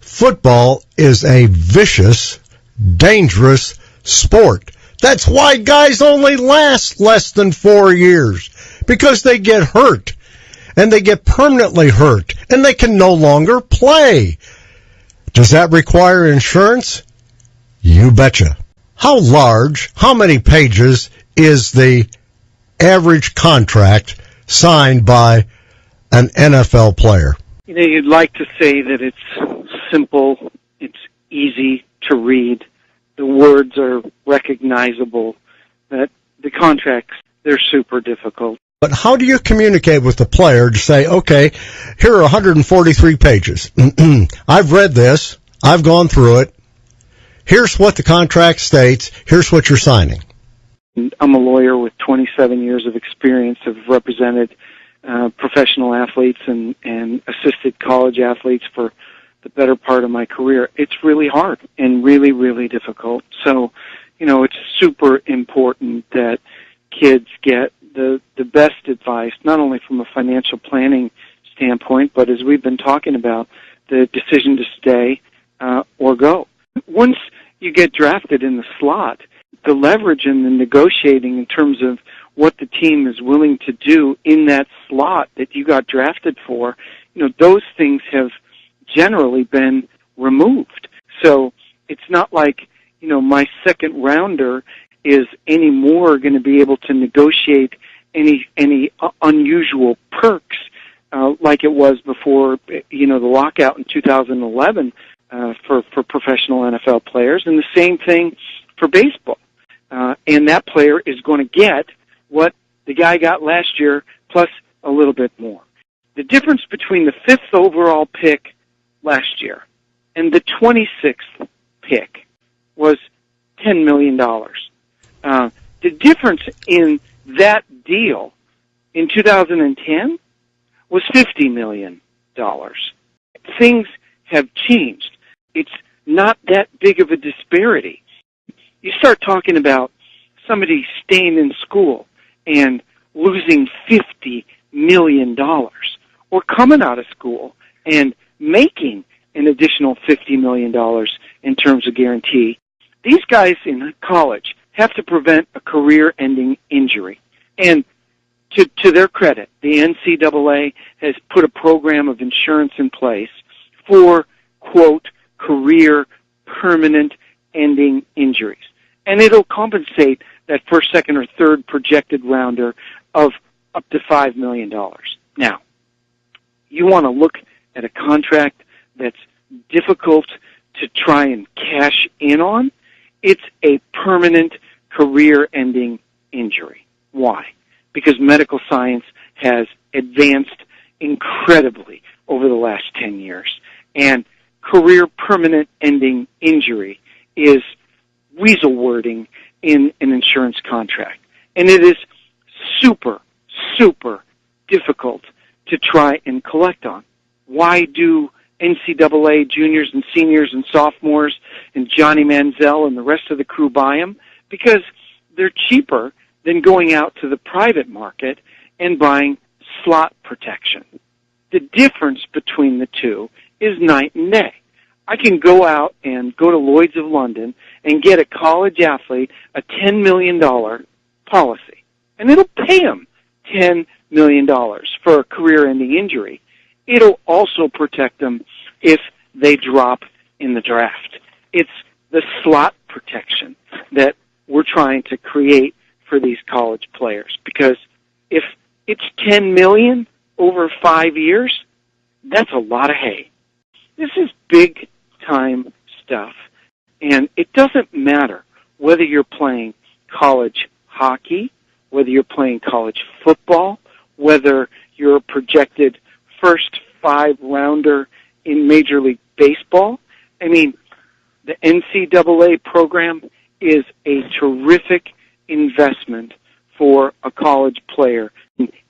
Football is a vicious, dangerous sport. That's why guys only last less than 4 years, because they get hurt, and they get permanently hurt, and they can no longer play. Does that require insurance? You betcha. How large, how many pages is the average contract signed by an NFL player? You know, you'd like to say that it's simple, it's easy to read, the words are recognizable, that the contracts, they're super difficult. But how do you communicate with the player to say, okay, here are 143 pages. I've read this. I've gone through it. Here's what the contract states. Here's what you're signing. I'm a lawyer with 27 years of experience. I've represented professional athletes and assisted college athletes for the better part of my career. It's really hard and really, really difficult. So, you know, it's super important that kids get the best advice, not only from a financial planning standpoint, but as we've been talking about, the decision to stay or go. Once you get drafted in the slot, the leverage and the negotiating in terms of what the team is willing to do in that slot that you got drafted for, you know, those things have generally been removed. So it's not like, you know, my second rounder is any more going to be able to negotiate any unusual perks like it was before, you know, the lockout in 2011 for professional NFL players, and the same thing for baseball. And that player is going to get what the guy got last year plus a little bit more. The difference between the 5th overall pick last year and the 26th pick was $10 million. The difference in that deal in 2010 was $50 million. Things have changed. It's not that big of a disparity. You start talking about somebody staying in school and losing $50 million, or coming out of school and making an additional $50 million in terms of guarantee. These guys in college have to prevent a career-ending injury. And to their credit, the NCAA has put a program of insurance in place for, quote, career permanent ending injuries. And it'll compensate that first, second, or third projected rounder of up to $5 million. Now, you want to look at a contract that's difficult to try and cash in on? It's a permanent career-ending injury. Why? Because medical science has advanced incredibly over the last 10 years. And career permanent ending injury is weasel wording in an insurance contract. And it is super, super difficult to try and collect on. Why do NCAA juniors and seniors and sophomores and Johnny Manziel and the rest of the crew buy them? Because they're cheaper than going out to the private market and buying slot protection. The difference between the two is night and day. I can go out and go to Lloyd's of London and get a college athlete a $10 million policy, and it'll pay him $10 million for a career-ending injury. It'll also protect them if they drop in the draft. It's the slot protection that we're trying to create for these college players, because if it's $10 million over 5 years, that's a lot of hay. This is big-time stuff, and it doesn't matter whether you're playing college hockey, whether you're playing college football, whether you're a projected first 5-rounder in Major League Baseball. I mean, the NCAA program is a terrific investment for a college player.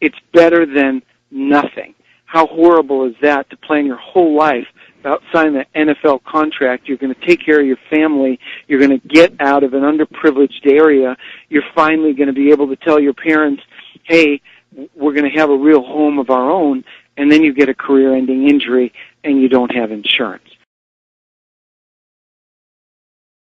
It's better than nothing. How horrible is that, to plan your whole life about signing an NFL contract? You're going to take care of your family. You're going to get out of an underprivileged area. You're finally going to be able to tell your parents, hey, we're going to have a real home of our own, and then you get a career-ending injury and you don't have insurance.